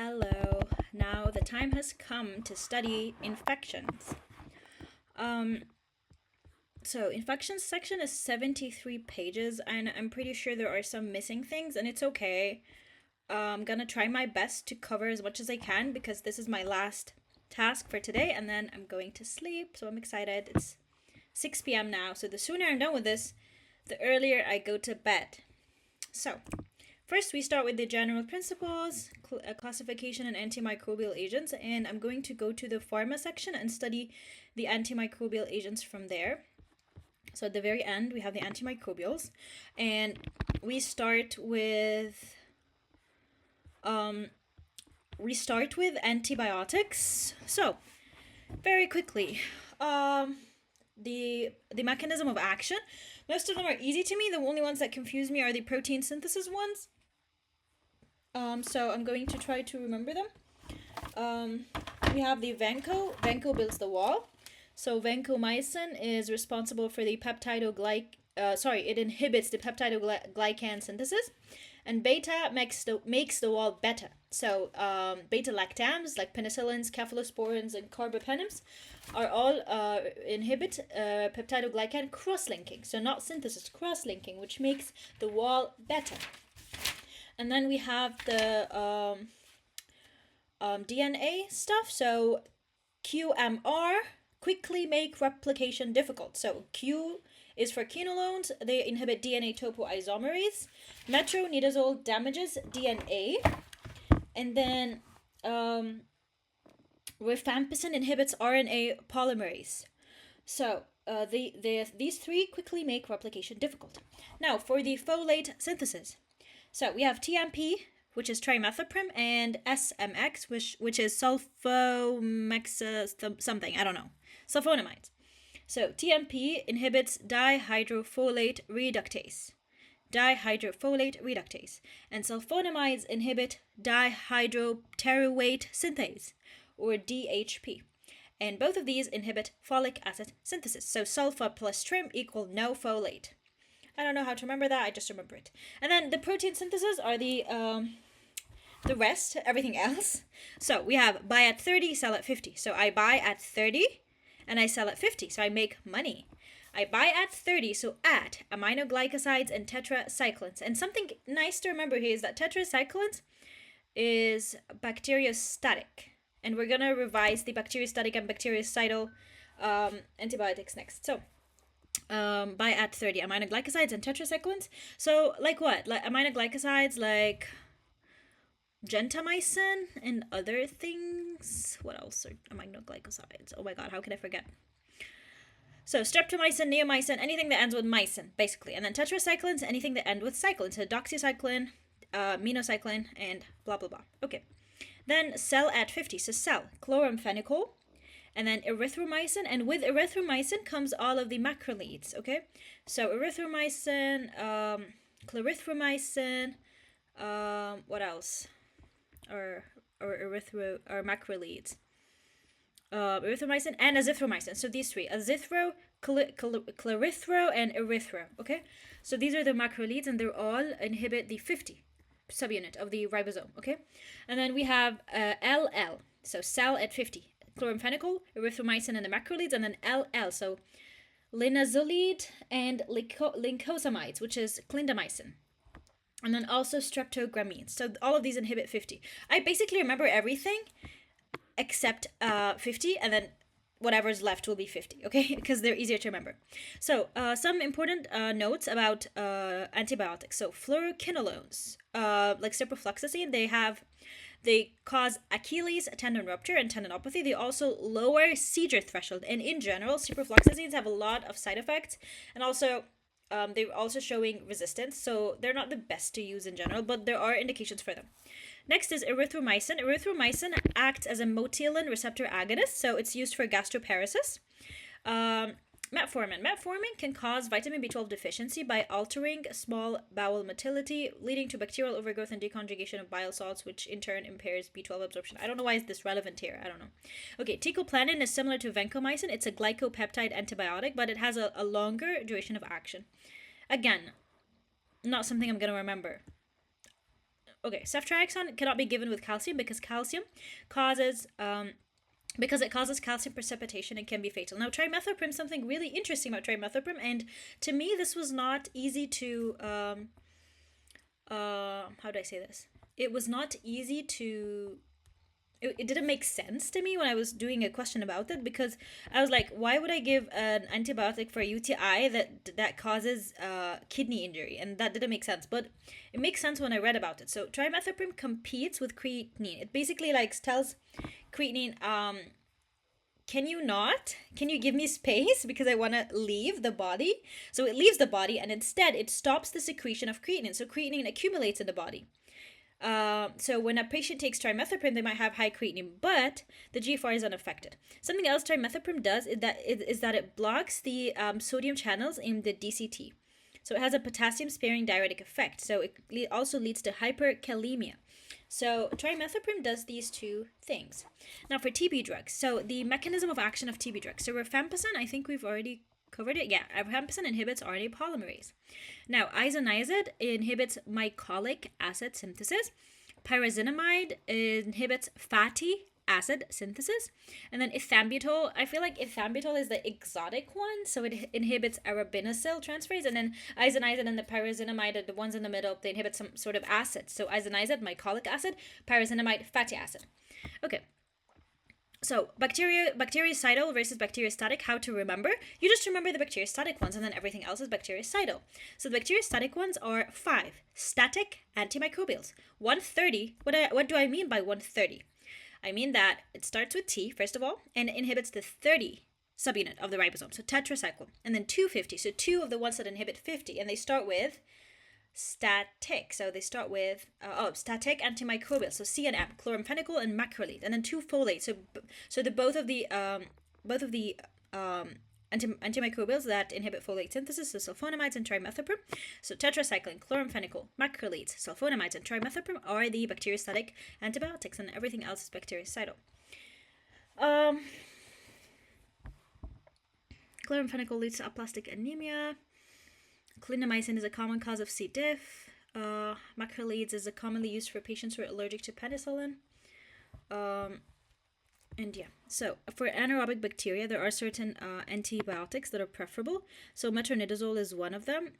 Hello. Now the time has come to study infections. Um, so infections section is 73 pages, and I'm pretty sure there are some missing things, and it's okay. I'm gonna try my best to cover as much as I can because this is my last task for today, and then I'm going to sleep. So I'm excited. It's 6 p.m. now, so the sooner I'm done with this, the earlier I go to bed. So, first, we start with the general principles, classification and antimicrobial agents, and I'm going to go to the pharma section and study the antimicrobial agents from there. So at the very end, we have the antimicrobials, and we start with antibiotics. So very quickly, the mechanism of action. Most of them are easy to me. The only ones that confuse me are the protein synthesis ones. So I'm going to try to remember them. We have the Vanco. Vanco builds the wall. So vancomycin is responsible for the it inhibits the peptidoglycan synthesis. And beta makes the wall better. So beta lactams like penicillins, cephalosporins, and carbapenems are all inhibit peptidoglycan cross-linking. So not synthesis, cross-linking, which makes the wall better. And then we have the DNA stuff. So QMR, quickly make replication difficult. So Q is for quinolones. They inhibit DNA topoisomerase. Metronidazole damages DNA. And then rifampicin inhibits RNA polymerase. So these three quickly make replication difficult. Now for the folate synthesis. So we have TMP, which is trimethoprim, and SMX, which is sulfomexa something, I don't know, sulfonamides. So TMP inhibits dihydrofolate reductase. And sulfonamides inhibit dihydropteroate synthase, or DHP. And both of these inhibit folic acid synthesis. So sulfa plus trim equal no folate. I don't know how to remember that, I just remember it. And then the protein synthesis are the rest, everything else. So we have buy at 30, sell at 50. So I buy at 30 and I sell at 50, so I make money. I buy at 30, so at aminoglycosides and tetracyclines. And something nice to remember here is that tetracyclines is bacteriostatic. And we're going to revise the bacteriostatic and bactericidal antibiotics next. So buy at 30 aminoglycosides and tetracyclines. So like what? Like aminoglycosides like gentamicin and other things. What else are aminoglycosides? Oh my god, how can I forget? So streptomycin, neomycin, anything that ends with mycin, basically. And then tetracyclines, anything that ends with cyclin. So doxycycline, minocycline, and blah blah blah. Okay. Then cell at 50. So cell, chloramphenicol, and then erythromycin, and with erythromycin comes all of the macrolides, okay? So erythromycin, clarithromycin, what else? Or macrolides. Erythromycin and azithromycin. So these three, azithro, clarithro, and erythro, okay? So these are the macrolides, and they're all inhibit the 50 subunit of the ribosome, okay? And then we have LL, so cell at 50. Chloramphenicol, erythromycin, and the macrolides, and then LL, so linazolide and lincosamides, which is clindamycin. And then also streptogramines. So all of these inhibit 50. I basically remember everything except 50, and then whatever's left will be 50, okay? Because they're easier to remember. So some important notes about antibiotics. So fluoroquinolones, like ciprofloxacin, they cause Achilles tendon rupture and tendinopathy. They also lower seizure threshold. And in general, ciprofloxacins have a lot of side effects. And also, they're also showing resistance. So they're not the best to use in general, but there are indications for them. Next is erythromycin. Erythromycin acts as a motilin receptor agonist. So it's used for gastroparesis. Metformin. Metformin can cause vitamin B12 deficiency by altering small bowel motility, leading to bacterial overgrowth and deconjugation of bile salts, which in turn impairs B12 absorption. I don't know why is this relevant here. I don't know. Okay, teicoplanin is similar to vancomycin. It's a glycopeptide antibiotic, but it has a longer duration of action. Again, not something I'm going to remember. okay, ceftriaxone cannot be given with calcium because calcium causes because it causes calcium precipitation and can be fatal. Now, trimethoprim, something really interesting about trimethoprim, and to me, this was not easy to, how do I say this? It was not easy to, it didn't make sense to me when I was doing a question about it, because I was like, why would I give an antibiotic for a UTI that causes kidney injury? And that didn't make sense, but it makes sense when I read about it. So trimethoprim competes with creatinine. It basically like tells creatinine, can you give me space because I want to leave the body? So it leaves the body, and instead it stops the secretion of creatinine. So creatinine accumulates in the body. So when a patient takes trimethoprim, they might have high creatinine, but the GFR is unaffected. Something else trimethoprim does is that it blocks the sodium channels in the DCT. So it has a potassium-sparing diuretic effect. So it also leads to hyperkalemia. So trimethoprim does these two things. Now for TB drugs. So the mechanism of action of TB drugs. So rifampicin, I think we've already covered it. Yeah, rifampicin inhibits RNA polymerase. Now, isoniazid inhibits mycolic acid synthesis. Pyrazinamide inhibits fatty acid synthesis. And then ethambutol, I feel like ethambutol is the exotic one, so it inhibits arabinosyl transferase. And then isoniazid and the pyrazinamide are the ones in the middle, they inhibit some sort of acid. So isoniazid, mycolic acid, pyrazinamide, fatty acid. Okay. So bactericidal versus bacteriostatic, how to remember? You just remember the bacteriostatic ones, and then everything else is bactericidal. So the bacteriostatic ones are 5 static antimicrobials. 130, what do I mean by 130? I mean that it starts with T, first of all, and it inhibits the 30 subunit of the ribosome, so tetracycle. And then 250, so 2 of the ones that inhibit 50, and they start with static. So they start with static antimicrobial. So C and M, chloramphenicol and macrolide, and then 2 folate. So the both of the antimicrobials that inhibit folate synthesis, so sulfonamides and trimethoprim. So tetracycline, chloramphenicol, macrolides, sulfonamides, and trimethoprim are the bacteriostatic antibiotics, and everything else is bactericidal. Chloramphenicol leads to aplastic anemia. Clindamycin is a common cause of C. diff. Macrolides is commonly used for patients who are allergic to penicillin. And yeah, so for anaerobic bacteria, there are certain antibiotics that are preferable. So metronidazole is one of them.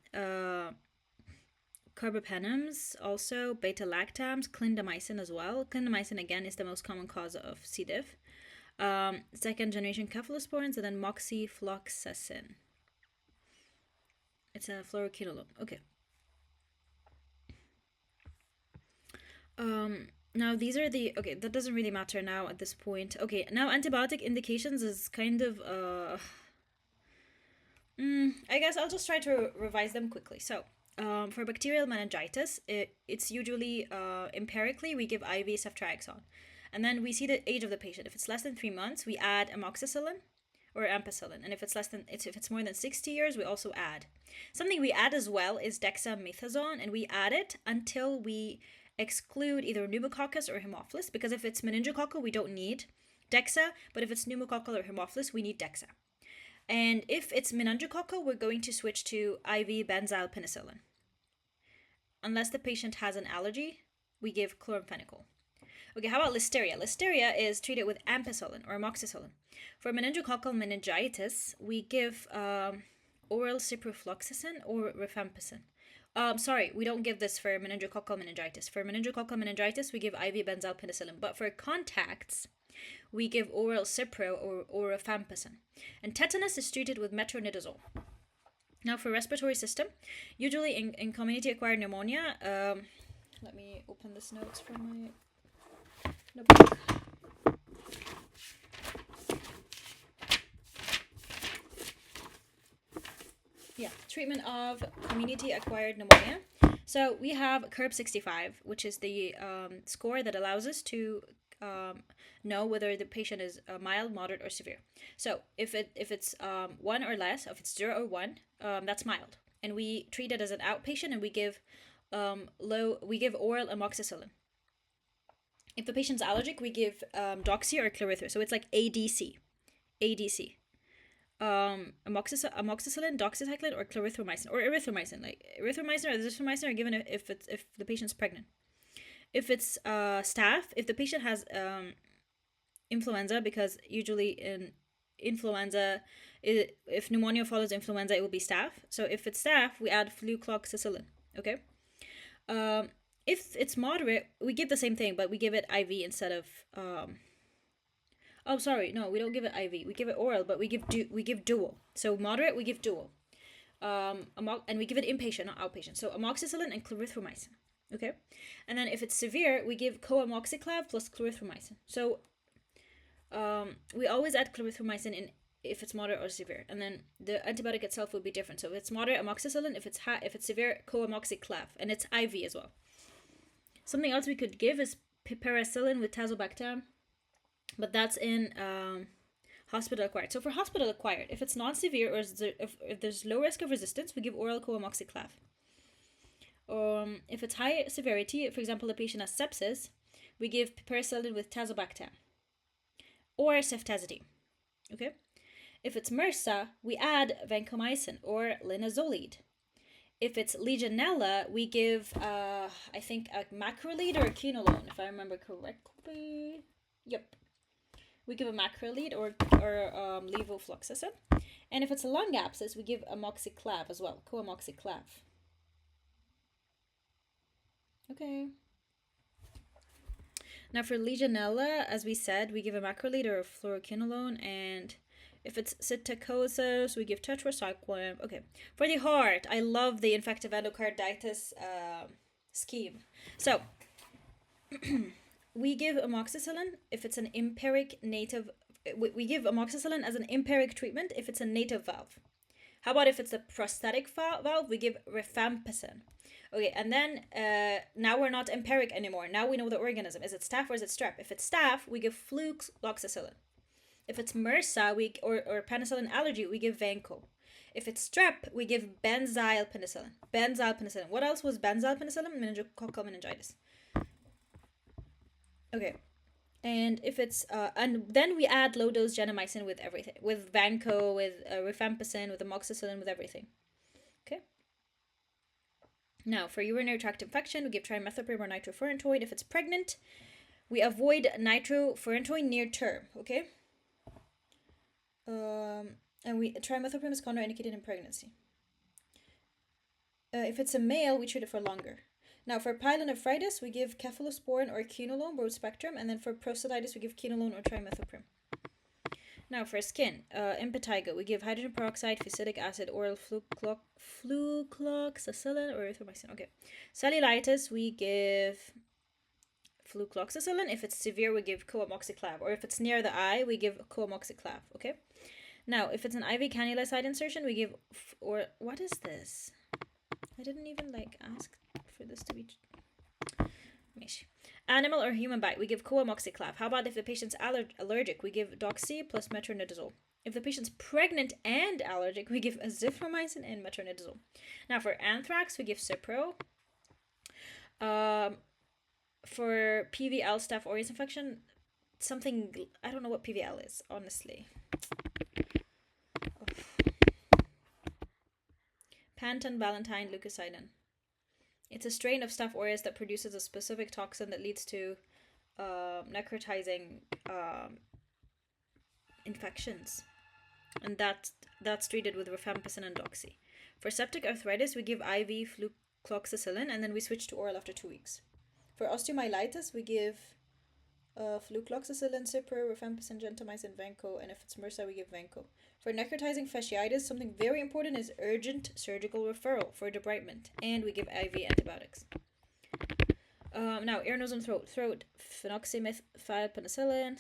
Carbapenems, also beta-lactams, clindamycin as well. Clindamycin, again, is the most common cause of C. diff. Second generation cephalosporins, and then moxifloxacin. It's a fluoroquinolone. Okay. Now these are the, okay, that doesn't really matter now at this point. Okay, now antibiotic indications is kind of, I guess I'll just try to revise them quickly. So, for bacterial meningitis, it's usually, empirically, we give IV ceftriaxone. And then we see the age of the patient. If it's less than 3 months, we add amoxicillin or ampicillin. And if it's more than 60 years, we also add. Something we add as well is dexamethasone, and we add it until we exclude either pneumococcus or Haemophilus, because if it's meningococcal, we don't need dexa, but if it's pneumococcal or Haemophilus, we need dexa. And if it's meningococcal, we're going to switch to IV benzyl penicillin. Unless the patient has an allergy, we give chloramphenicol. Okay, how about listeria? Listeria is treated with ampicillin or amoxicillin. For meningococcal meningitis, we give oral ciprofloxacin or rifampicin. Sorry, we don't give this for meningococcal meningitis. For meningococcal meningitis, we give IV benzyl penicillin. But for contacts, we give oral cipro or rifampicin. And tetanus is treated with metronidazole. Now for respiratory system, usually in community-acquired pneumonia, let me open this notes from my notebook. Yeah, treatment of community-acquired pneumonia. So we have CURB 65, which is the score that allows us to know whether the patient is mild, moderate, or severe. So if it's 1 or less, if it's 0 or 1, that's mild, and we treat it as an outpatient, and we give oral amoxicillin. If the patient's allergic, we give doxy or Clarithril. So it's like ADC. Amoxicillin, doxycycline, or clarithromycin, or erythromycin. Like erythromycin or azithromycin are given if the patient's pregnant. If it's staph, if the patient has influenza, because usually in influenza, if pneumonia follows influenza, it will be staph. So if it's staph, we add flucloxacillin. Okay. If it's moderate, we give the same thing, but we give it IV instead of. Oh, sorry, no, we don't give it IV. We give it oral, but we give dual. So moderate, we give dual. And we give it inpatient, not outpatient. So amoxicillin and clarithromycin. Okay, and then if it's severe, we give coamoxiclav plus clarithromycin. So we always add clarithromycin in if it's moderate or severe, and then the antibiotic itself will be different. So if it's moderate, amoxicillin. If it's severe, coamoxiclav, and it's IV as well. Something else we could give is piperacillin with tazobactam, but that's in hospital acquired. So for hospital acquired, if it's non-severe or if there's low risk of resistance, we give oral coamoxiclav. If it's high severity, for example, the patient has sepsis, we give piperacillin with tazobactam or ceftazidime. Okay. If it's MRSA, we add vancomycin or linezolid. If it's Legionella, we give, I think, a macrolide or a quinolone, if I remember correctly. Yep. We give a macrolide or levofloxacin. And if it's a lung abscess, we give amoxiclav as well, coamoxiclav. Okay. Now for Legionella, as we said, we give a macrolide or a fluoroquinolone, and if it's psittacosis, we give tetracycline. Okay. For the heart, I love the infective endocarditis scheme. So we give amoxicillin if it's an empiric native. We give amoxicillin as an empiric treatment if it's a native valve. How about if it's a prosthetic valve? We give rifampicin. Okay, and then now we're not empiric anymore. Now we know the organism. Is it staph or is it strep? If it's staph, we give flucloxacillin. If it's MRSA or penicillin allergy, we give Vanco. If it's strep, we give benzyl penicillin. Benzyl penicillin. What else was benzyl penicillin? Meningococcal meningitis. Okay. And if it's and then we add low dose gentamicin with everything, with Vanco, with rifampicin, with amoxicillin, with everything. Okay. Now for urinary tract infection, we give trimethoprim or nitrofurantoin. If it's pregnant, we avoid nitrofurantoin near term. Okay. And trimethoprim is contraindicated in pregnancy. If it's a male, we treat it for longer. Now, for pyelonephritis, we give cephalosporin or quinolone, broad spectrum, and then for prostatitis, we give quinolone or trimethoprim. Now, for skin, impetigo, we give hydrogen peroxide, fusidic acid, oral flucloxacillin or erythromycin. Okay. Cellulitis, we give flucloxacillin. If it's severe, we give coamoxiclav, or if it's near the eye, we give coamoxiclav. Okay. Now, if it's an IV cannula site insertion, we give or what is this? I didn't even ask for this to be animal or human bite. We give coamoxiclav. How about if the patient's allergic? We give doxy plus metronidazole. If the patient's pregnant and allergic, we give azithromycin and metronidazole. Now for anthrax, we give Cipro. For PVL, Staph aureus infection, something I don't know what PVL is, honestly. Panton, Valentine, leukocidin. It's a strain of Staph aureus that produces a specific toxin that leads to necrotizing infections, and that's treated with rifampicin and doxy. For septic arthritis, we give IV flucloxacillin, and then we switch to oral after 2 weeks. For osteomyelitis, we give flucloxacillin, Cipro, rifampicin, gentamicin, Vanco, and if it's MRSA, we give Vanco. For necrotizing fasciitis, something very important is urgent surgical referral for debridement, and we give IV antibiotics. Now, ear, nose, and throat, phenoxymethylpenicillin,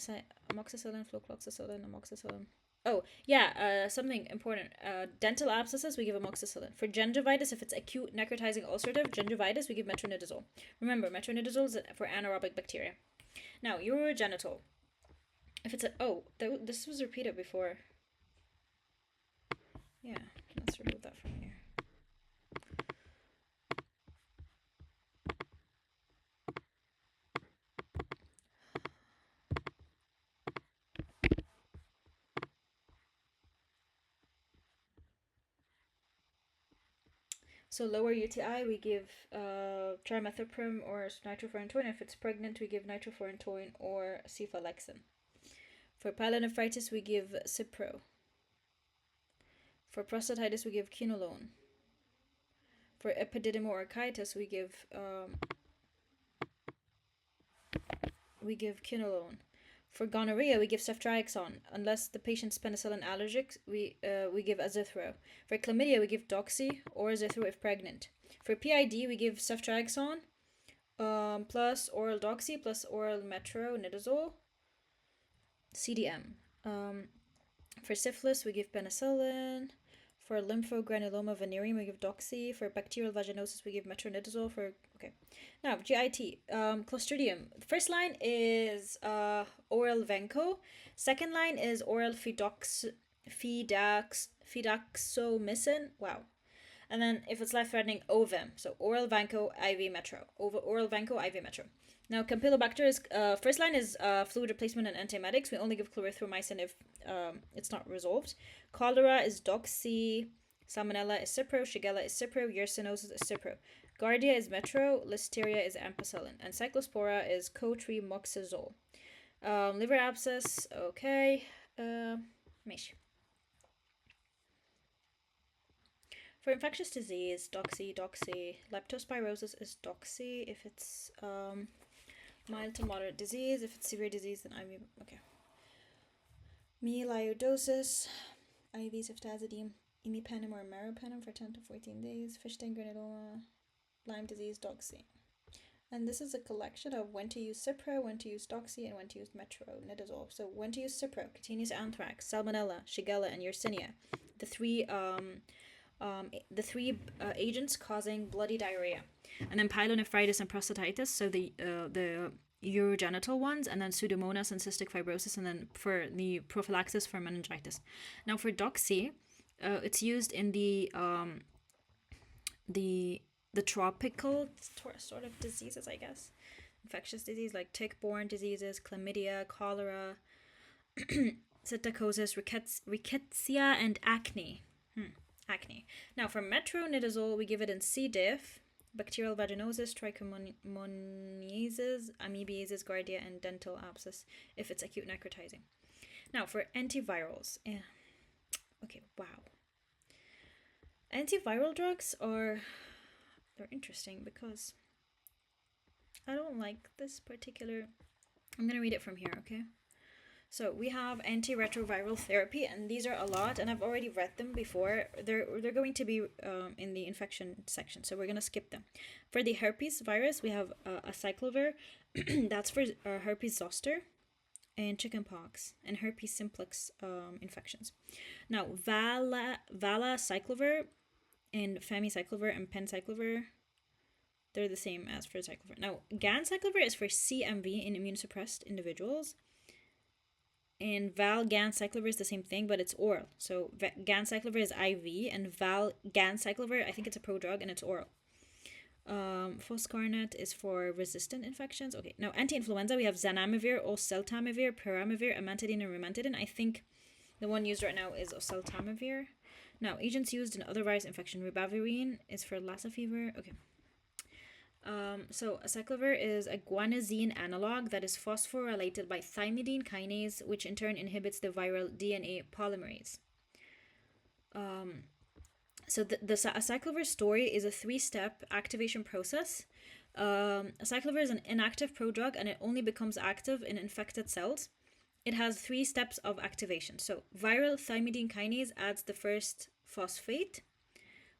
amoxicillin, flucloxacillin, amoxicillin. Oh, yeah, something important. Dental abscesses, we give amoxicillin. For gingivitis, if it's acute necrotizing ulcerative gingivitis, we give metronidazole. Remember, metronidazole is for anaerobic bacteria. Now, urogenital. If it's this was repeated before. Yeah, let's remove that from here. So lower UTI, we give trimethoprim or nitrofurantoin. If it's pregnant, we give nitrofurantoin or cephalexin. For pyelonephritis, we give Cipro. For prostatitis, we give quinolone. For epididymoorchitis, we give quinolone. For gonorrhea, we give ceftriaxone. Unless the patient's penicillin allergic, we give azithro. For chlamydia, we give doxy or azithro if pregnant. For PID, we give ceftriaxone plus oral doxy plus oral metronidazole, CDM. For syphilis, we give penicillin. For lymphogranuloma venereum, we give doxy. For bacterial vaginosis, we give metronidazole. Now GIT, Clostridium. The first line is oral Venco. Second line is oral fidaxomicin. Wow. And then if it's life-threatening, Ovem. So oral Vanco, IV Metro. Oral Vanco, IV Metro. Now, Campylobacter is first line is fluid replacement and antiemetics. We only give clarithromycin if it's not resolved. Cholera is doxy. Salmonella is Cipro. Shigella is Cipro. Yersiniosis is Cipro. Giardia is Metro. Listeria is ampicillin. And Cyclospora is cotrimoxazole. Liver abscess, okay. Mish. For infectious disease, doxy. Leptospirosis is doxy if it's mild to moderate disease. If it's severe disease, then IV. Okay. Myelioidosis, IV ceftazidime, imipenem or meropenem for 10 to 14 days. Fish stain granuloma, Lyme disease, doxy. And this is a collection of when to use Cipro, when to use doxy, and when to use metronidazole. So when to use Cipro: cutaneous anthrax, Salmonella, Shigella, and Yersinia. The three agents causing bloody diarrhea. And then pyelonephritis and prostatitis, so the urogenital ones, and then Pseudomonas and cystic fibrosis, and then for the prophylaxis for meningitis. Now for doxy, it's used in the tropical sort of diseases, I guess. Infectious disease like tick-borne diseases, chlamydia, cholera, psittacosis, rickettsia, and acne. Acne. Now for metronidazole, we give it in C. diff, bacterial vaginosis, trichomoniasis, amoebiasis, giardia, and dental abscess if it's acute necrotizing. Now for antivirals. Okay, wow. Antiviral drugs they're interesting because I don't like this particular. I'm going to read it from here, okay? So we have antiretroviral therapy, and these are a lot, and I've already read them before. They're going to be in the infection section, so we're going to skip them. For the herpes virus, we have acyclovir. That's for herpes zoster and chickenpox and herpes simplex infections. Now, valacyclovir and famiciclovir and penciclovir, they're the same as for cyclovir. Now, ganciclovir is for CMV in immunosuppressed individuals. And valganciclovir is the same thing, but it's oral. So ganciclovir is IV, and valganciclovir, I think it's a prodrug, and it's oral. Foscarnet is for resistant infections. Okay, now anti-influenza, we have zanamivir, oseltamivir, peramivir, amantadine, and rimantadine. I think the one used right now is oseltamivir. Now, agents used in other virus infection, ribavirin is for Lassa fever. Okay. So acyclovir is a guanosine analog that is phosphorylated by thymidine kinase, which in turn inhibits the viral DNA polymerase. So the acyclovir story is a 3-step activation process. Acyclovir is an inactive prodrug, and it only becomes active in infected cells. It has 3 steps of activation. So viral thymidine kinase adds the first phosphate,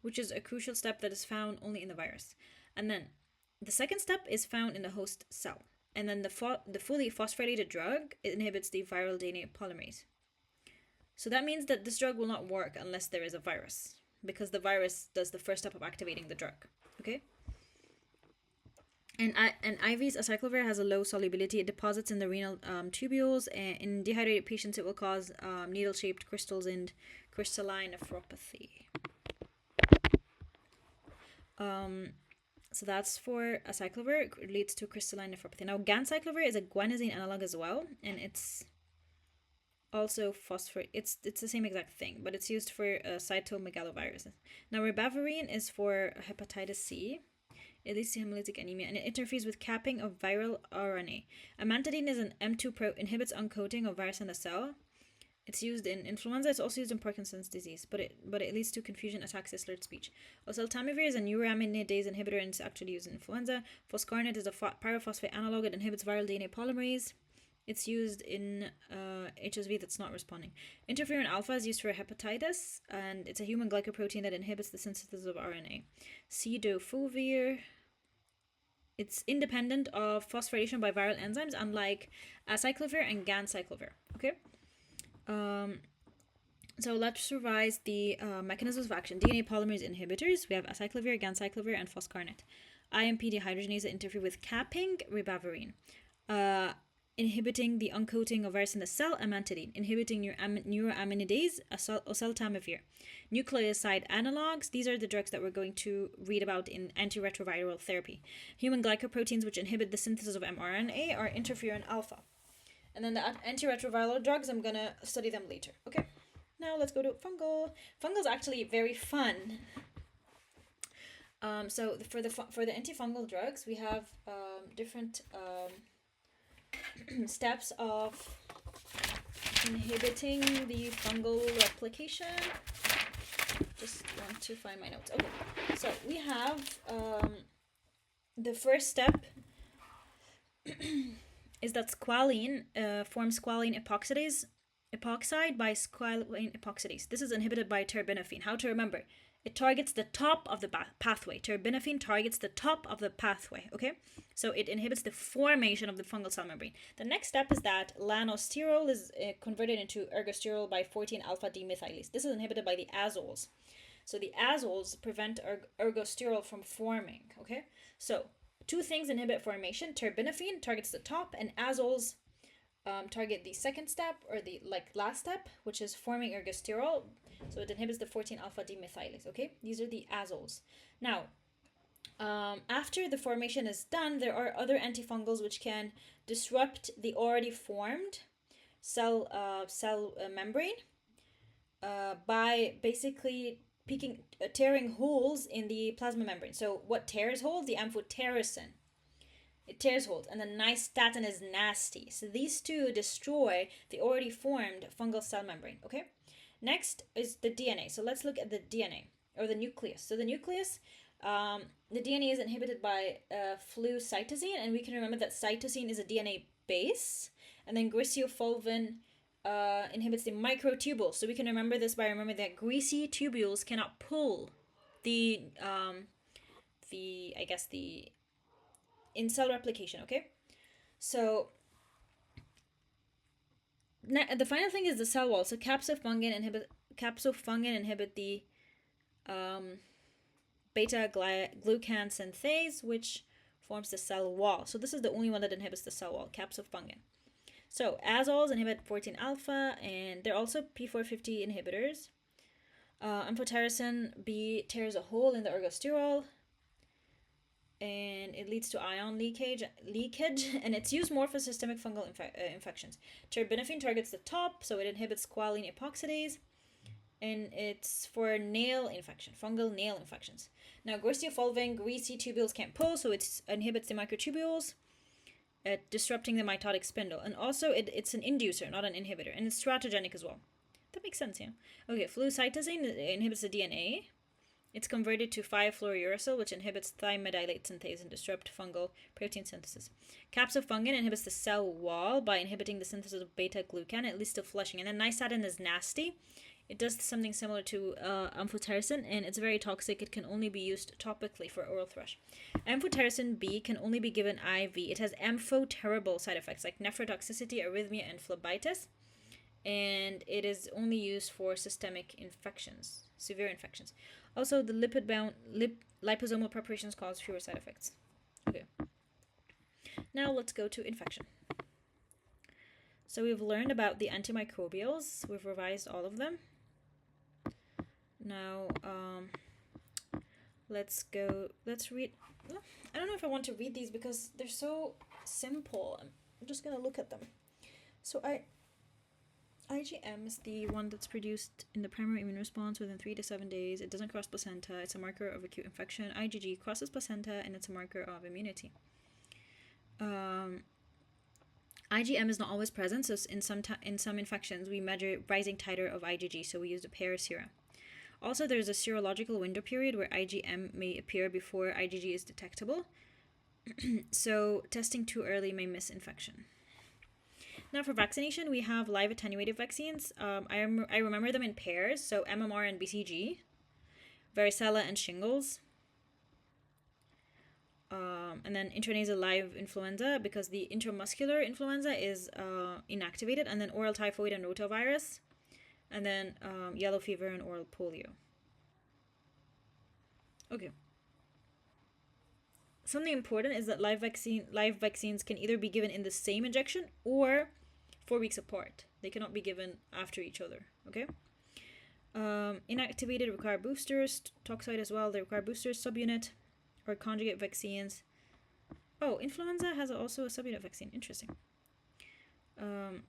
which is a crucial step that is found only in the virus. And then the second step is found in the host cell. And then the fully phosphorylated drug inhibits the viral DNA polymerase. So that means that this drug will not work unless there is a virus, because the virus does the first step of activating the drug. Okay? And IV's acyclovir has a low solubility. It deposits in the renal tubules. And in dehydrated patients, it will cause needle-shaped crystals and crystalline nephropathy. So that's for acyclovir. It leads to crystalline nephropathy. Now, ganciclovir is a guanosine analog as well, and it's also phosphor. It's the same exact thing, but it's used for cytomegaloviruses. Now, ribavirin is for hepatitis C. It leads to hemolytic anemia, and it interferes with capping of viral RNA. Amantadine is an M2 inhibits uncoating of virus in the cell. It's used in influenza. It's also used in Parkinson's disease, but it leads to confusion, attacks, slurred speech. Oseltamivir is a neuraminidase inhibitor, and it's actually used in influenza. Foscarnet is a pyrophosphate analog. It inhibits viral DNA polymerase. It's used in HSV that's not responding. Interferon alpha is used for hepatitis, and it's a human glycoprotein that inhibits the synthesis of RNA. Cidofovir. It's independent of phosphorylation by viral enzymes, unlike acyclovir and ganciclovir. Okay. So let's revise the mechanisms of action. DNA polymerase inhibitors. We have acyclovir, ganciclovir, and foscarnet. IMP dehydrogenase that interfere with capping, ribavirin. Inhibiting the uncoating of virus in the cell, amantadine. Inhibiting neuraminidase, oseltamivir. Nucleoside analogs. These are the drugs that we're going to read about in antiretroviral therapy. Human glycoproteins, which inhibit the synthesis of mRNA, are interferon alpha. And then the antiretroviral drugs, I'm going to study them later. Okay, now let's go to fungal. Fungal is actually very fun. So for the antifungal drugs, we have different steps of inhibiting the fungal replication. Just want to find my notes. Okay, so we have the first step is that squalene forms squalene epoxide by squalene epoxidase. This is inhibited by terbinafine. How to remember? It targets the top of the pathway. Terbinafine targets the top of the pathway, okay? So it inhibits the formation of the fungal cell membrane. The next step is that lanosterol is converted into ergosterol by 14-alpha demethylase. This is inhibited by the azoles. So the azoles prevent ergosterol from forming, okay? So two things inhibit formation. Terbinafine targets the top, and azoles target the second step, or the last step, which is forming ergosterol. So it inhibits the 14-alpha demethylase, okay? These are the azoles. Now, after the formation is done, there are other antifungals which can disrupt the already formed cell membrane by basically tearing holes in the plasma membrane. So what tears holes? The amphotericin. It tears holes, and the nystatin is nasty. So these two destroy the already formed fungal cell membrane, okay? Next is the DNA. So let's look at the DNA, or the nucleus. So the nucleus, the DNA is inhibited by flucytosine, and we can remember that cytosine is a DNA base, and then griseofulvin inhibits the microtubules. So we can remember this by remembering that greasy tubules cannot pull the in cell replication, okay? So the final thing is the cell wall. So capsofungin inhibit the beta-glucan synthase, which forms the cell wall. So this is the only one that inhibits the cell wall, capsofungin. So azoles inhibit 14-alpha, and they're also P450 inhibitors. Amphotericin B tears a hole in the ergosterol, and it leads to ion leakage, and it's used more for systemic fungal infections. Terbinafine targets the top, so it inhibits squalene epoxidase, and it's for nail infection, fungal nail infections. Now, griseofulvin, greasy tubules can't pull, so it inhibits the microtubules, disrupting the mitotic spindle. And also, it's an inducer, not an inhibitor, and it's teratogenic as well. That makes sense, yeah? Okay, flucytosine inhibits the DNA. It's converted to 5-fluorouracil, which inhibits thymidylate synthase and disrupts fungal protein synthesis. Capsofungin inhibits the cell wall by inhibiting the synthesis of beta-glucan. It leads to flushing. And then nystatin is nasty. It does something similar to amphotericin, and it's very toxic. It can only be used topically for oral thrush. Amphotericin B can only be given IV. It has terrible side effects like nephrotoxicity, arrhythmia, and phlebitis. And it is only used for systemic infections, severe infections. Also, the lipid-bound liposomal preparations cause fewer side effects. Okay. Now let's go to infection. So we've learned about the antimicrobials. We've revised all of them. Now, let's read. I don't know if I want to read these because they're so simple. I'm just going to look at them. So I IgM is the one that's produced in the primary immune response within 3 to 7 days. It doesn't cross placenta. It's a marker of acute infection. IgG crosses placenta, and it's a marker of immunity. IgM is not always present, so in some infections, we measure rising titer of IgG, so we use the pair sera. Also, there's a serological window period where IgM may appear before IgG is detectable, so testing too early may miss infection. Now for vaccination, we have live attenuated vaccines. I remember them in pairs, so MMR and BCG, varicella and shingles, and then intranasal live influenza, because the intramuscular influenza is inactivated, and then oral typhoid and rotavirus, and then yellow fever and oral polio. Okay. Something important is that live vaccines can either be given in the same injection or 4 weeks apart. They cannot be given after each other, okay? Inactivated require boosters, toxoid as well, they require boosters, subunit, or conjugate vaccines. Oh, influenza has also a subunit vaccine, interesting. And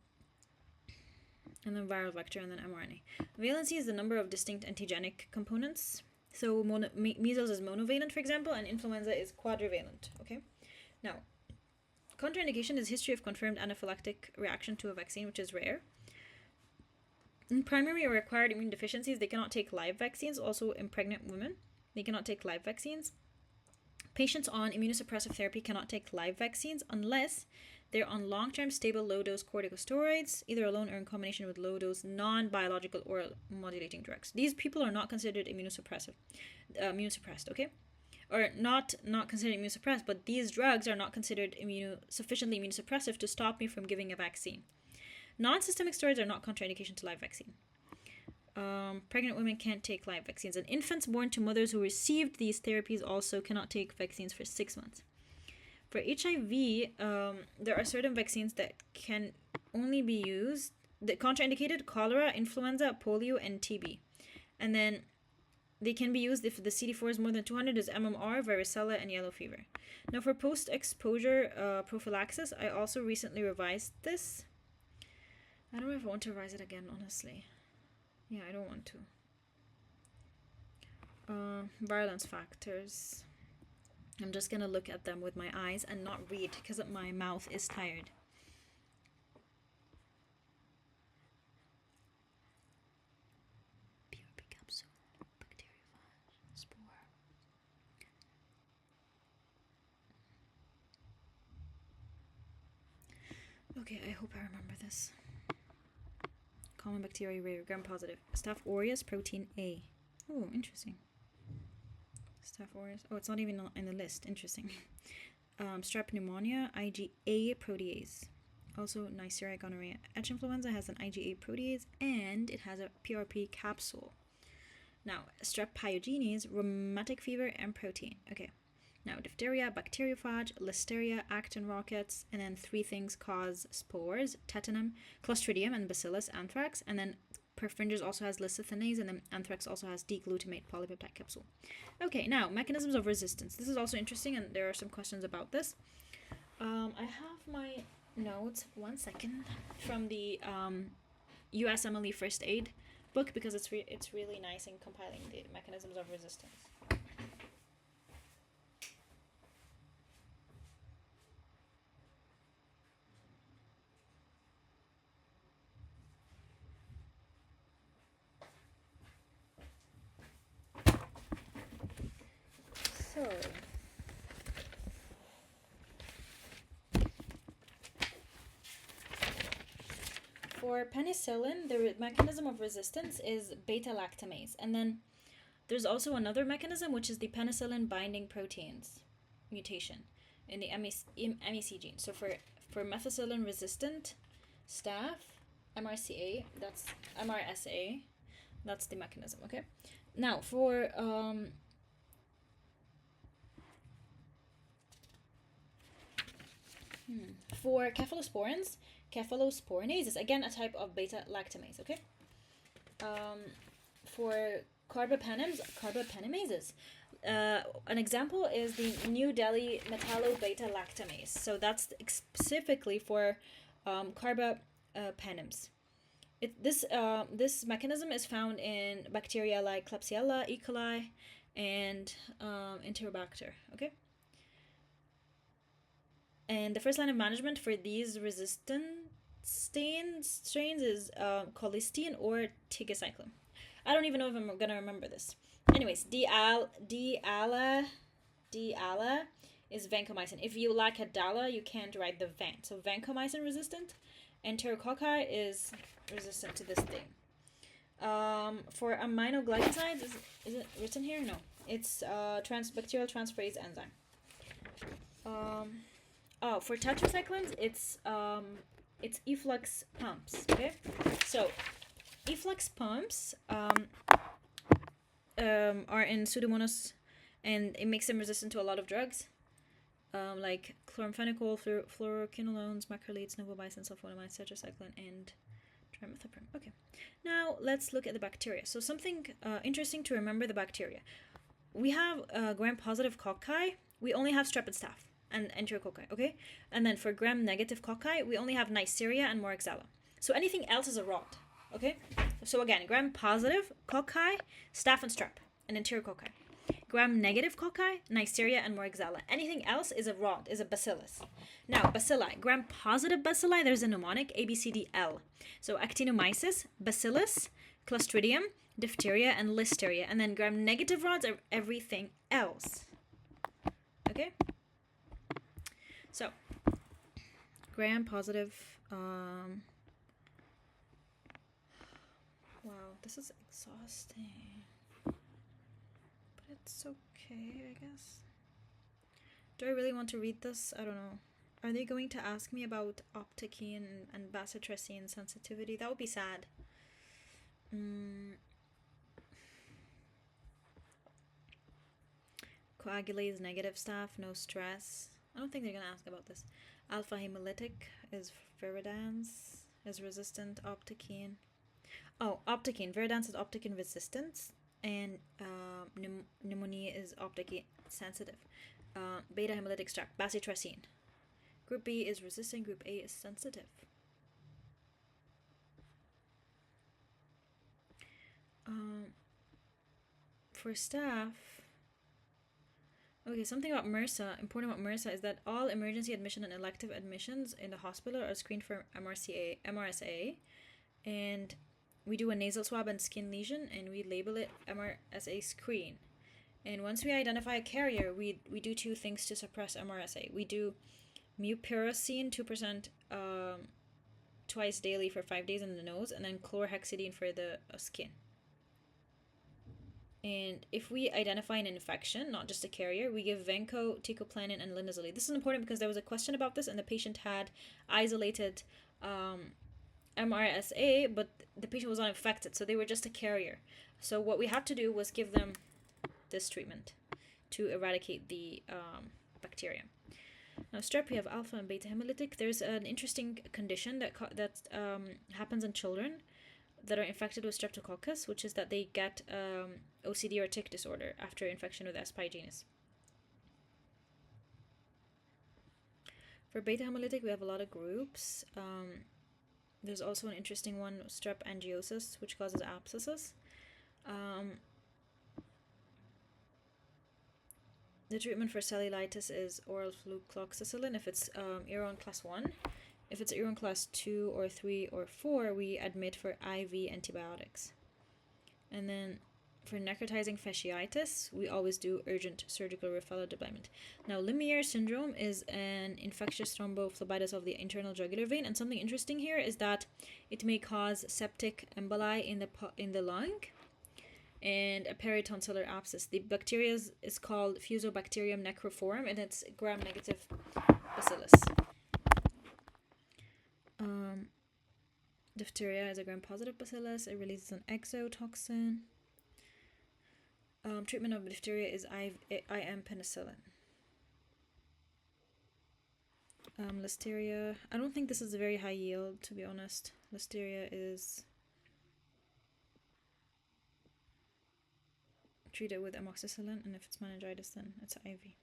then viral vector, and then mRNA. Valency is the number of distinct antigenic components. So measles is monovalent, for example, and influenza is quadrivalent, okay? Now, contraindication is history of confirmed anaphylactic reaction to a vaccine, which is rare. In primary or acquired immune deficiencies, they cannot take live vaccines. Also, in pregnant women, they cannot take live vaccines. Patients on immunosuppressive therapy cannot take live vaccines unless they're on long-term stable low-dose corticosteroids, either alone or in combination with low-dose non-biological oral modulating drugs. These people are not considered immunosuppressed, okay? Or not considered immunosuppressed, but these drugs are not considered sufficiently immunosuppressive to stop me from giving a vaccine. Non-systemic steroids are not contraindication to live vaccine. Pregnant women can't take live vaccines, and infants born to mothers who received these therapies also cannot take vaccines for 6 months. For HIV, there are certain vaccines that can only be used, that contraindicated: cholera, influenza, polio, and TB. And then they can be used if the CD4 is more than 200, is MMR, varicella, and yellow fever. Now for post-exposure prophylaxis, I also recently revised this. I don't know if I want to revise it again, honestly. Yeah, I don't want to. Virulence factors. I'm just gonna look at them with my eyes and not read because my mouth is tired. PRP capsule, bacteriophage, spore. Okay, I hope I remember this. Common bacteria rare, gram-positive. Staph aureus, protein A. Oh, interesting. Staph aureus. Oh, it's not even in the list. Interesting. Strep pneumonia, IgA protease. Also, Neisseria gonorrhea. H. influenza has an IgA protease, and it has a PRP capsule. Now, strep pyogenes, rheumatic fever, and protein. Okay. Now, diphtheria, bacteriophage, listeria, actin rockets, and then 3 things cause spores: tetanum, clostridium, and bacillus anthrax. And then Perfringens also has licithinase, and then anthrax also has D-glutamate polypeptide capsule. Okay, now, mechanisms of resistance. This is also interesting, and there are some questions about this. I have my notes, 1 second, from the USMLE First Aid book, because it's really nice in compiling the mechanisms of resistance. So, for penicillin, the mechanism of resistance is beta-lactamase. And then there's also another mechanism, which is the penicillin binding proteins mutation in the MEC gene. So for methicillin resistant staph, MRSA, that's the mechanism, okay? Now, for cephalosporins is again a type of beta-lactamase, okay? For carbapenimases, an example is the New Delhi metallo-beta-lactamase. So that's specifically for carbapenims. This mechanism is found in bacteria like Klebsiella, E. coli, and Enterobacter. Okay. And the first line of management for these resistant strains is colistin or tigecycline. I don't even know if I'm gonna remember this. Anyways, D-ala is vancomycin. If you lack a dala, you can't write the van. So vancomycin resistant. Enterococci is resistant to this thing. For aminoglycosides, is it written here? No. It's bacterial transferase enzyme. For tetracyclines, it's efflux pumps. Okay, so efflux pumps are in Pseudomonas, and it makes them resistant to a lot of drugs, like chloramphenicol, fluoroquinolones, macrolides, novobicin, sulfonamide, tetracycline, and trimethoprim. Okay, now let's look at the bacteria. So something interesting to remember: the bacteria. We have gram-positive cocci. We only have strep and staph and enterococci, okay? And then for gram-negative cocci, we only have Neisseria and Moraxella. So anything else is a rod, okay? So again, gram-positive cocci, staph and strep, and enterococci. Gram-negative cocci, Neisseria and Moraxella. Anything else is a rod, is a bacillus. Now, bacilli. Gram-positive bacilli, there's a mnemonic, A, B, C, D, L. So actinomyces, bacillus, Clostridium, diphtheria, and listeria. And then gram-negative rods are everything else. Okay? So, gram-positive. Wow, this is exhausting. But it's okay, I guess. Do I really want to read this? I don't know. Are they going to ask me about opticine and bacitracine sensitivity? That would be sad. Coagulase negative staph, no stress. I don't think they're going to ask about this. Alpha hemolytic is Viridans, is resistant. Opticine. Oh, opticine. Viridans is opticine resistance, and pneumonia is opticine sensitive. Beta hemolytic staph, bacitracine. Group B is resistant, group A is sensitive. For staph, okay, something about MRSA, important about MRSA, is that all emergency admission and elective admissions in the hospital are screened for MRSA, and we do a nasal swab and skin lesion, and we label it MRSA screen. And once we identify a carrier, we do two things to suppress MRSA. We do mupirocin 2% twice daily for 5 days in the nose, and then chlorhexidine for the skin. And if we identify an infection, not just a carrier, we give Vanco, teicoplanin, and linezolid. This is important because there was a question about this, and the patient had isolated MRSA, but the patient was not infected, so they were just a carrier. So what we had to do was give them this treatment to eradicate the bacteria. Now, strep, we have alpha and beta hemolytic. There's an interesting condition that happens in children that are infected with streptococcus, which is that they get OCD or tic disorder after infection with Aspergillus. For beta hemolytic, we have a lot of groups. There's also an interesting one, strep angiosis, which causes abscesses. The treatment for cellulitis is oral flucloxacillin if it's Iron class 1. If it's Iron class 2 or 3 or 4, we admit for IV antibiotics. And then for necrotizing fasciitis, we always do urgent surgical referral debridement. Now, Lemierre syndrome is an infectious thrombophlebitis of the internal jugular vein, and something interesting here is that it may cause septic emboli in the lung and a peritonsillar abscess. The bacteria is called Fusobacterium necrophorum, and it's gram-negative bacillus. Diphtheria is a gram-positive bacillus. It releases an exotoxin. Treatment of diphtheria is IM penicillin. Listeria. I don't think this is a very high yield, to be honest. Listeria is treated with amoxicillin, and if it's meningitis, then it's IV.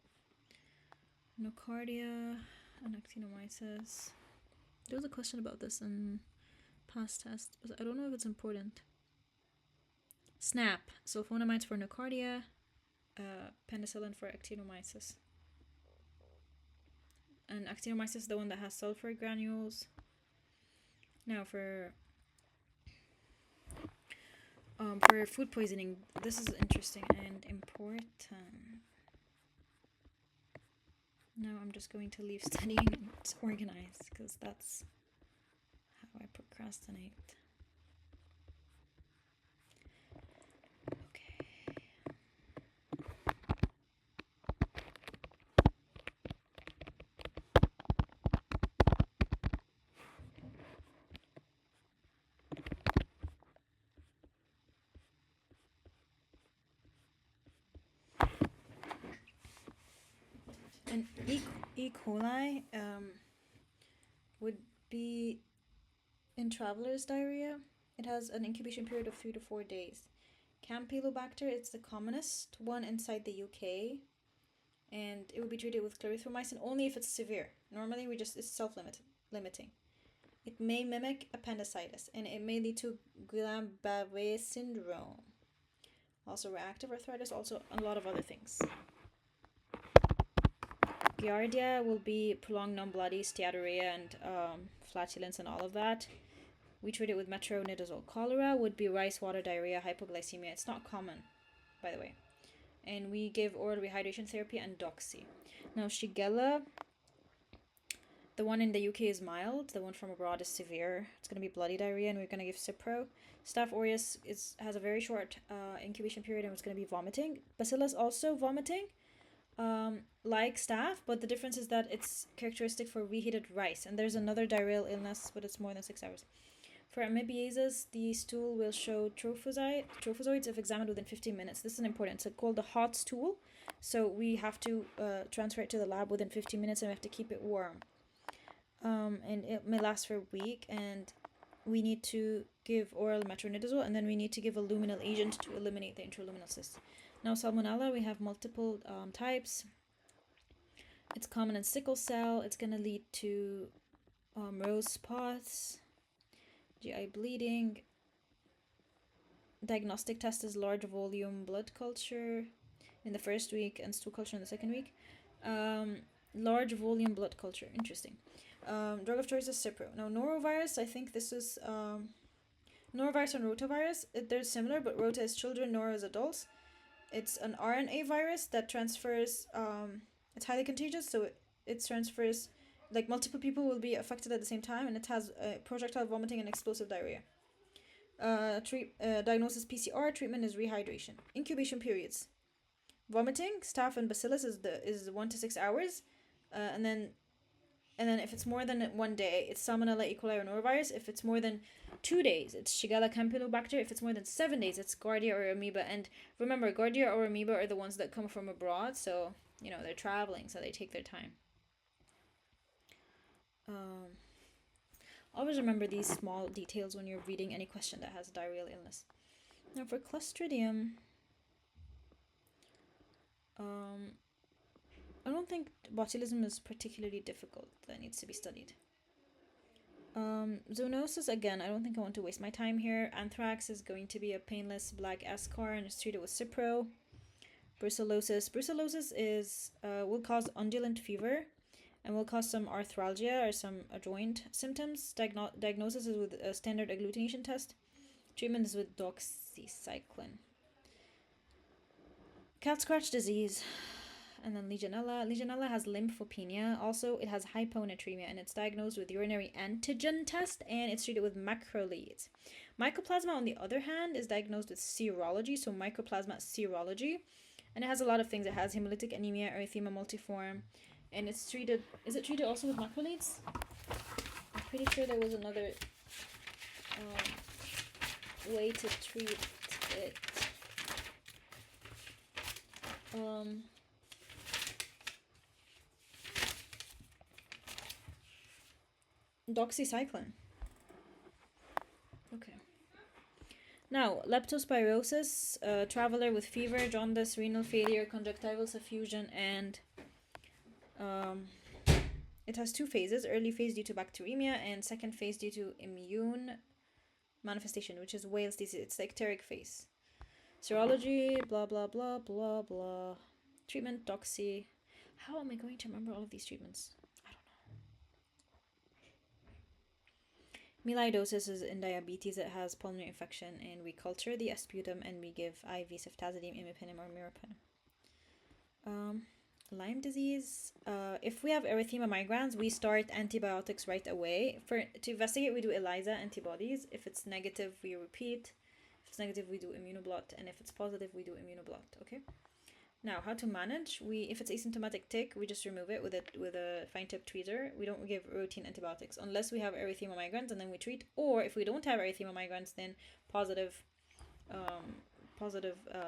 Nocardia and actinomyces. There was a question about this in Past test, but I don't know if it's important. SNAP, sulfonamides for nocardia, penicillin for actinomyces. And actinomyces is the one that has sulfur granules. Now for food poisoning, this is interesting and important. Now I'm just going to leave studying and organize because that's how I procrastinate. And E. coli would be in traveler's diarrhea. It has an incubation period of 3 to 4 days. Campylobacter, it's the commonest one inside the UK, and it would be treated with clarithromycin only if it's severe. Normally, it's self-limiting. It may mimic appendicitis, and it may lead to Guillain-Barré syndrome. Also reactive arthritis, also a lot of other things. Giardia will be prolonged non-bloody steatorrhea and flatulence and all of that. We treat it with metronidazole. Cholera would be rice water diarrhea, hypoglycemia. It's not common, by the way. And we give oral rehydration therapy and doxy. Now, Shigella, the one in the UK is mild. The one from abroad is severe. It's going to be bloody diarrhea, and we're going to give Cipro. Staph aureus has a very short incubation period, and it's going to be vomiting. Bacillus also vomiting. Like staph, but the difference is that it's characteristic for reheated rice, and there's another diarrheal illness, but it's more than 6 hours. For amoebiasis, the stool will show trophozoites if examined within 15 minutes. This is important. It's called the hot stool, so we have to transfer it to the lab within 15 minutes, and we have to keep it warm. And it may last for a week, and we need to give oral metronidazole, and then we need to give a luminal agent to eliminate the intraluminal cysts. Now, Salmonella, we have multiple types. It's common in sickle cell. It's going to lead to rose spots, GI bleeding. Diagnostic test is large volume blood culture in the first week and stool culture in the second week. Large volume blood culture, interesting. Drug of choice is Cipro. Now, norovirus, I think this is norovirus and rotavirus. They're similar, but rota is children, noro is adults. It's an RNA virus that transfers, it's highly contagious, so it transfers, like multiple people will be affected at the same time, and it has projectile vomiting and explosive diarrhea. Diagnosis PCR, treatment is rehydration. Incubation periods. Vomiting, staph and bacillus is 1 to 6 hours, and then if it's more than 1 day, it's Salmonella, E. coli, or norovirus. If it's more than 2 days, it's Shigella, Campylobacter. If it's more than 7 days, it's Giardia or amoeba. And remember, Giardia or amoeba are the ones that come from abroad, so they're traveling, so they take their time. Always remember these small details when you're reading any question that has diarrheal illness. Now for Clostridium, I don't think botulism is particularly difficult. That needs to be studied. Zoonosis, again, I don't think I want to waste my time here. Anthrax is going to be a painless black eschar and is treated with Cipro. Brucellosis is will cause undulant fever and will cause some arthralgia or some joint symptoms. Diagnosis is with a standard agglutination test. Treatment is with doxycycline. Cat scratch disease. And then Legionella. Legionella has lymphopenia. Also, it has hyponatremia, and it's diagnosed with urinary antigen test, and it's treated with macrolides. Mycoplasma, on the other hand, is diagnosed with serology, so Mycoplasma serology, and it has a lot of things. It has hemolytic anemia, erythema multiforme, and it's treated. Is it treated also with macrolides? I'm pretty sure there was another way to treat it. Doxycycline. Okay. Now, leptospirosis, traveler with fever, jaundice, renal failure, conjunctival suffusion, and it has 2 phases. Early phase due to bacteremia and second phase due to immune manifestation, which is Wales disease. It's the icteric phase. Serology, blah, blah, blah, blah, blah. Treatment, doxy. How am I going to remember all of these treatments? I don't know. Melioidosis is in diabetes. It has pulmonary infection, and we culture the sputum and we give IV ceftazidime, imipenem, or meropenem. Lyme disease. If we have erythema migrans, we start antibiotics right away. To investigate, we do ELISA antibodies. If it's negative, we repeat. If it's negative, we do immunoblot, and if it's positive, we do immunoblot. Okay. Now, how to manage? If it's asymptomatic tick, we just remove it with a fine tip tweezer. We don't give routine antibiotics unless we have erythema migrans, and then we treat. Or if we don't have erythema migrans, then positive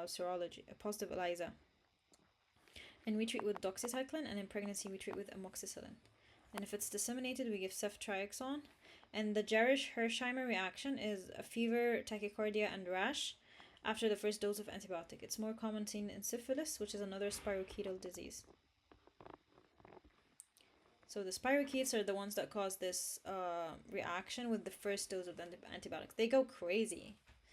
serology, positive ELISA. And we treat with doxycycline, and in pregnancy we treat with amoxicillin. And if it's disseminated, we give ceftriaxone. And the Jarisch-Hersheimer reaction is a fever, tachycardia, and rash after the first dose of antibiotic. It's more common seen in syphilis, which is another spirochetal disease. So the spirochetes are the ones that cause this reaction with the first dose of the antibiotics. They go crazy.